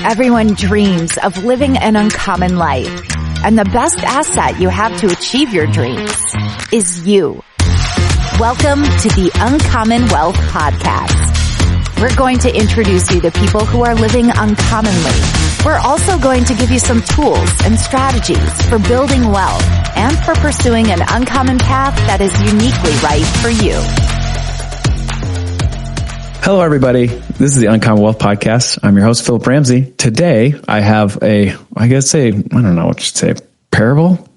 Everyone dreams of living an uncommon life, and the best asset you have to achieve your dreams is you. Welcome to the Uncommon Wealth Podcast. We're going to introduce you to people who are living uncommonly. We're also going to give you some tools and strategies for building wealth and for pursuing an uncommon path that is uniquely right for you. Hello, everybody. This is the Uncommon Wealth Podcast. I'm your host, Phillip Ramsey. Today, I have I don't know what to say, parable?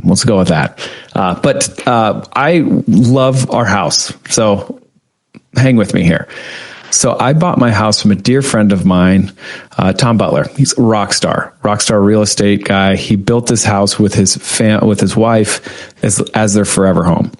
Let's go with that. But I love our house. So hang with me here. So I bought my house from a dear friend of mine, Tom Butler. He's a rock star real estate guy. He built this house with his wife as their forever home.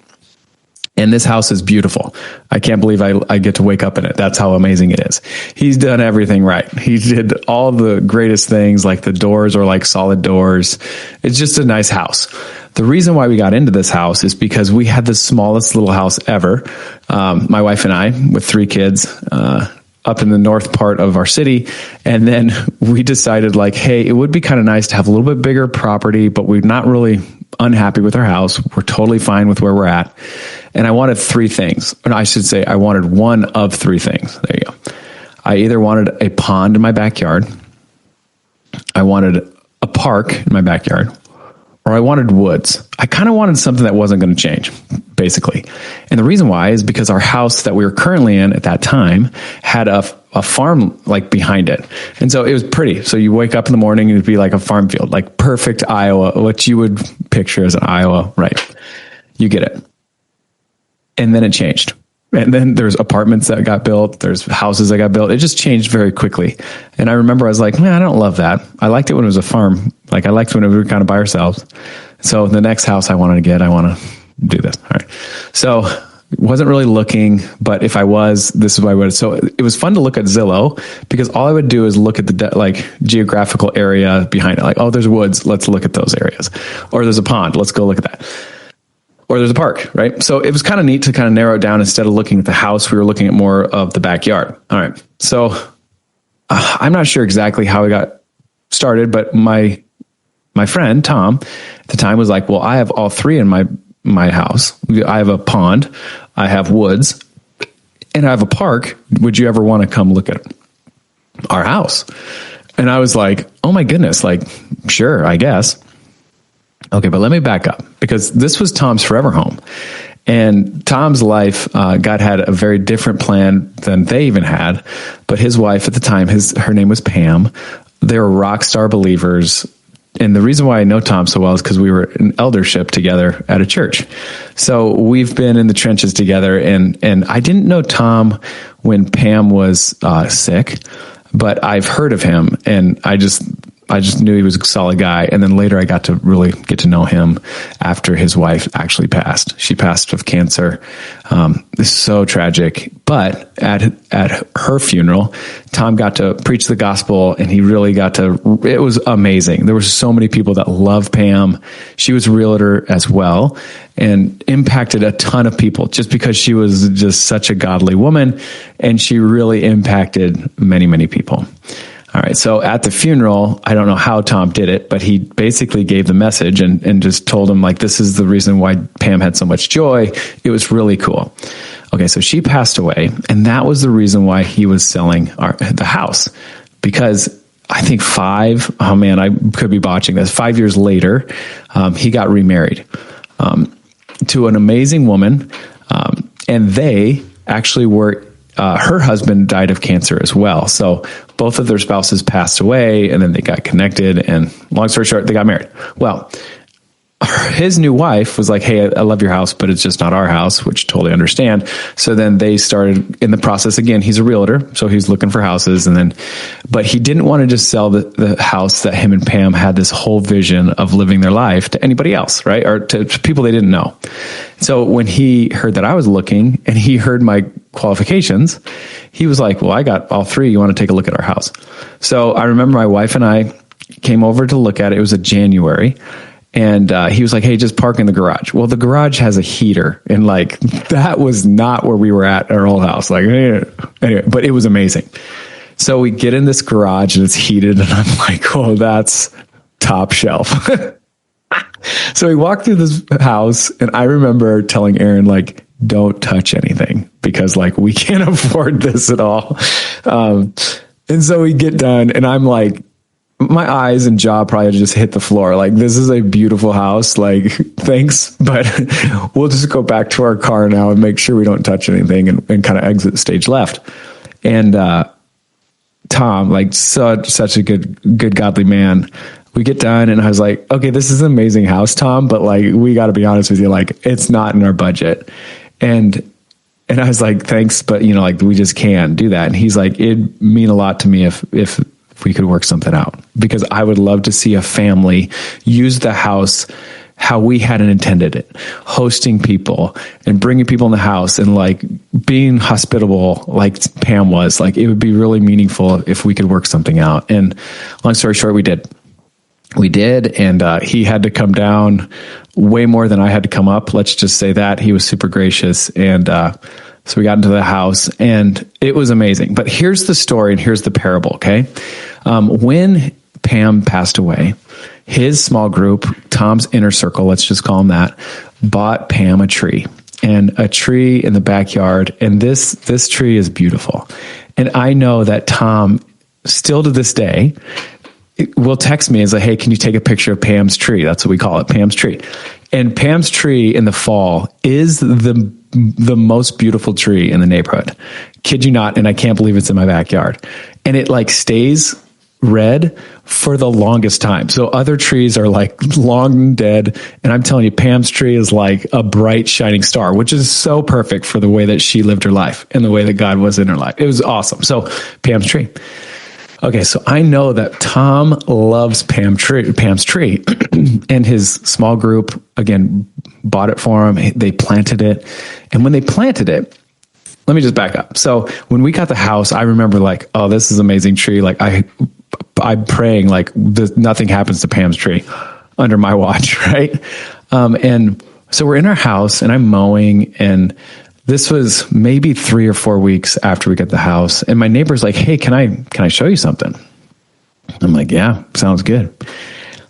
And this house is beautiful. I can't believe I get to wake up in it. That's how amazing it is. He's done everything right. He did all the greatest things, like the doors are like solid doors. It's just a nice house. The reason why we got into this house is because we had the smallest little house ever. My wife and I, with 3 kids, up in the north part of our city. And then we decided hey, it would be kind of nice to have a little bit bigger property, but we're not really unhappy with our house. We're totally fine with where we're at. And I wanted 3 things. Or I should say I wanted one of 3 things. There you go. I either wanted a pond in my backyard, I wanted a park in my backyard, or I wanted woods. I kind of wanted something that wasn't going to change, basically. And the reason why is because our house that we were currently in at that time had a farm behind it. And so it was pretty. So you wake up in the morning and it'd be like a farm field, like perfect Iowa, what you would picture as an Iowa, right? You get it. And then it changed. And then there's apartments that got built. There's houses that got built. It just changed very quickly. And I remember I was like, man, I don't love that. I liked it when it was a farm. I liked when we were kind of by ourselves. So the next house I want to do this. All right. So wasn't really looking, but if I was, this is what I would. So it was fun to look at Zillow because all I would do is look at the geographical area behind it. Oh, there's woods. Let's look at those areas. Or there's a pond. Let's go look at that. Or there's a park, right? So it was kind of neat to kind of narrow it down. Instead of looking at the house, we were looking at more of the backyard. All right. So I'm not sure exactly how I got started, but my friend, Tom, at the time was like, well, I have all 3 in my house. I have a pond, I have woods, and I have a park. Would you ever want to come look at our house? And I was like, oh my goodness, sure, I guess. Okay, but let me back up because this was Tom's forever home. And Tom's life, God had a very different plan than they even had. But his wife at the time, her name was Pam. They were rock star believers. And the reason why I know Tom so well is because we were in eldership together at a church. So we've been in the trenches together. And I didn't know Tom when Pam was sick, but I've heard of him. And I just knew he was a solid guy. And then later I got to really get to know him after his wife actually passed. She passed of cancer. It's so tragic. But at her funeral, Tom got to preach the gospel and he really it was amazing. There were so many people that loved Pam. She was a realtor as well and impacted a ton of people just because she was just such a godly woman. And she really impacted many, many people. All right. So at the funeral, I don't know how Tom did it, but he basically gave the message and just told him this is the reason why Pam had so much joy. It was really cool. Okay. So she passed away and that was the reason why he was selling the house because I think I could be botching this. 5 years later, he got remarried, to an amazing woman. And they actually were, her husband died of cancer as well. So both of their spouses passed away and then they got connected and long story short, they got married. Well, his new wife was like, hey, I love your house, but it's just not our house, which totally understand. So then they started in the process again. He's a realtor, so he's looking for houses. But he didn't want to just sell the house that him and Pam had this whole vision of living their life to anybody else, right? Or to people they didn't know. So when he heard that I was looking and he heard my qualifications, he was like, well, I got all 3. You want to take a look at our house? So I remember my wife and I came over to look at it. It was a January. And he was like, hey, just park in the garage. Well, the garage has a heater. And that was not where we were at our old house. Anyway, but it was amazing. So we get in this garage and it's heated and I'm like, oh, that's top shelf. So we walk through this house and I remember telling Aaron, like, don't touch anything because like we can't afford this at all. And so we get done and I'm like, my eyes and jaw probably just hit the floor. Like, this is a beautiful house. Like, thanks, but we'll just go back to our car now and make sure we don't touch anything and kind of exit stage left. And Tom, like such a good godly man. We get done and I was like, okay, this is an amazing house, Tom, but like, we got to be honest with you, like, it's not in our budget. And I was like, thanks, but you know, like, we just can't do that. And he's like, it'd mean a lot to me if we could work something out, because I would love to see a family use the house how we hadn't intended it, hosting people and bringing people in the house and like being hospitable like Pam was. Like, it would be really meaningful if we could work something out. And long story short, we did. And he had to come down way more than I had to come up. Let's just say that. He was super gracious. And so we got into the house and it was amazing. But here's the story and here's the parable, okay? When Pam passed away, his small group, Tom's inner circle, let's just call him that, bought Pam a tree, and a tree in the backyard. And this tree is beautiful. And I know that Tom, still to this day, will text me and say, hey, can you take a picture of Pam's tree? That's what we call it, Pam's tree. And Pam's tree in the fall is the most beautiful tree in the neighborhood. Kid you not. And I can't believe it's in my backyard. And it like stays red for the longest time. So other trees are like long dead. And I'm telling you, Pam's tree is like a bright shining star, which is so perfect for the way that she lived her life and the way that God was in her life. It was awesome. So Pam's tree. Okay, so I know that Tom loves Pam's tree, and his small group, again, bought it for him. They planted it. And when they planted it, let me just back up. So when we got the house, I remember like, oh, this is an amazing tree. Like I'm praying like nothing happens to Pam's tree under my watch, right? And so we're in our house and I'm mowing, and this was maybe 3 or 4 weeks after we got the house. And my neighbor's like, hey, can I show you something? I'm like, yeah, sounds good.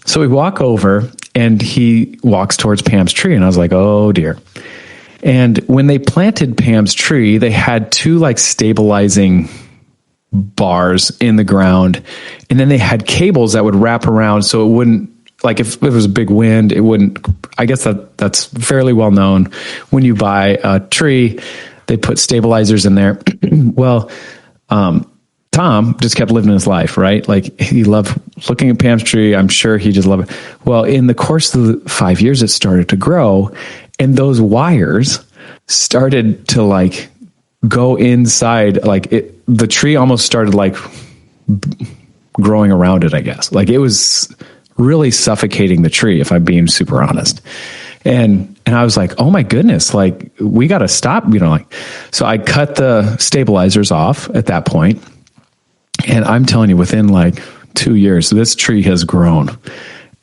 So we walk over and he walks towards Pam's tree. And I was like, oh dear. And when they planted Pam's tree, they had 2 like stabilizing bars in the ground. And then they had cables that would wrap around so it wouldn't, like if it was a big wind, it wouldn't. I guess that's fairly well known. When you buy a tree, they put stabilizers in there. Well, Tom just kept living his life, right? Like he loved looking at Pam's tree. I'm sure he just loved it. Well, in the course of the 5 years, it started to grow, and those wires started to like go inside. Like the tree almost started like growing around it, I guess. Like it was really suffocating the tree, if I'm being super honest. And I was like, oh my goodness, like we got to stop, like, so I cut the stabilizers off at that point. And I'm telling you, within like 2 years, this tree has grown.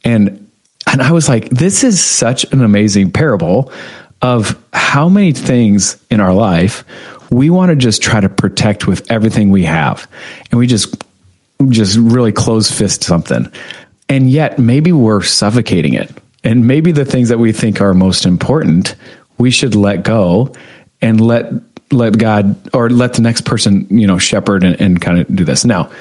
And I was like, this is such an amazing parable of how many things in our life we want to just try to protect with everything we have. And we just really close fist something. And yet maybe we're suffocating it. And maybe the things that we think are most important, we should let go and let God, or let the next person, shepherd and kind of do this. Now,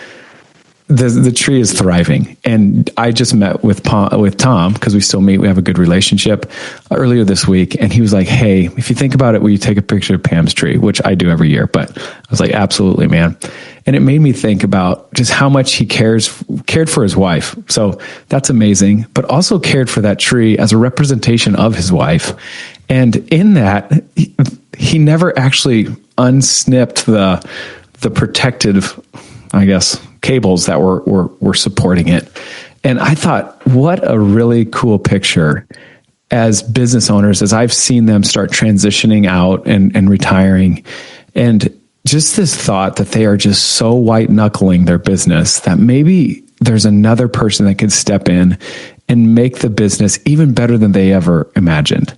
the tree is thriving. And I just met with Tom, because we still meet. We have a good relationship, earlier this week. And he was like, hey, if you think about it, will you take a picture of Pam's tree? Which I do every year. But I was like, absolutely, man. And it made me think about just how much he cared for his wife. So that's amazing. But also cared for that tree as a representation of his wife. And in that, he never actually unsnipped the protective, I guess, cables that were supporting it. And I thought, what a really cool picture as business owners, as I've seen them start transitioning out and retiring. And just this thought that they are just so white knuckling their business that maybe there's another person that can step in and make the business even better than they ever imagined.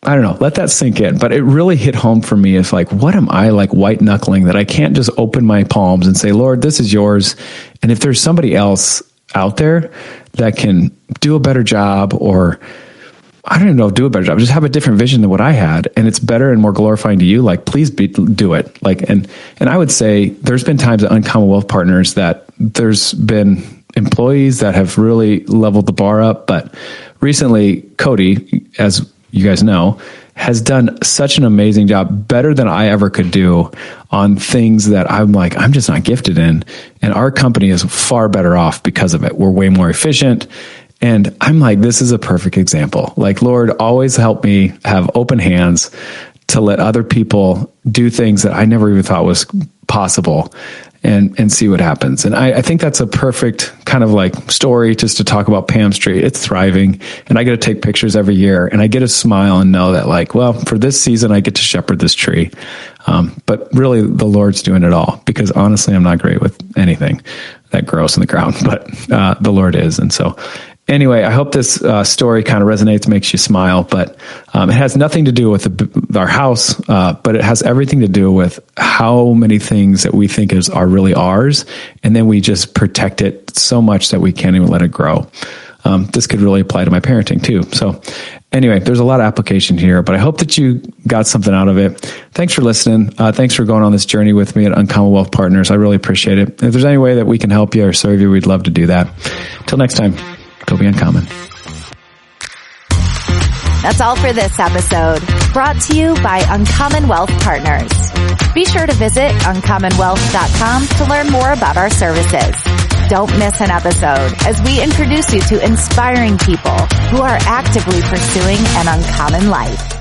I don't know, let that sink in. But it really hit home for me. It's like, what am I like white knuckling that I can't just open my palms and say, Lord, this is yours. And if there's somebody else out there that can do a better job, or I don't even know, do a better job, just have a different vision than what I had, and it's better and more glorifying to you, like, please do it. Like, and I would say there's been times at Uncommon Wealth Partners that there's been employees that have really leveled the bar up. But recently, Cody, as you guys know, has done such an amazing job, better than I ever could do, on things that I'm like, I'm just not gifted in. And our company is far better off because of it. We're way more efficient. And I'm like, this is a perfect example. Like, Lord, always help me have open hands to let other people do things that I never even thought was possible, and see what happens. And I think that's a perfect kind of like story just to talk about Pam Street. It's thriving, and I get to take pictures every year, and I get to smile and know that, like, well, for this season, I get to shepherd this tree. But really, the Lord's doing it all, because honestly, I'm not great with anything that grows in the ground, but the Lord is. And so anyway, I hope this story kind of resonates, makes you smile, but it has nothing to do with our house, but it has everything to do with how many things that we think are really ours, and then we just protect it so much that we can't even let it grow. This could really apply to my parenting too. So anyway, there's a lot of application here, but I hope that you got something out of it. Thanks for listening. Thanks for going on this journey with me at Uncommon Wealth Partners. I really appreciate it. If there's any way that we can help you or serve you, we'd love to do that. Till next time. Go be uncommon. That's all for this episode, brought to you by Uncommon Wealth Partners. Be sure to visit uncommonwealth.com to learn more about our services. Don't miss an episode as we introduce you to inspiring people who are actively pursuing an uncommon life.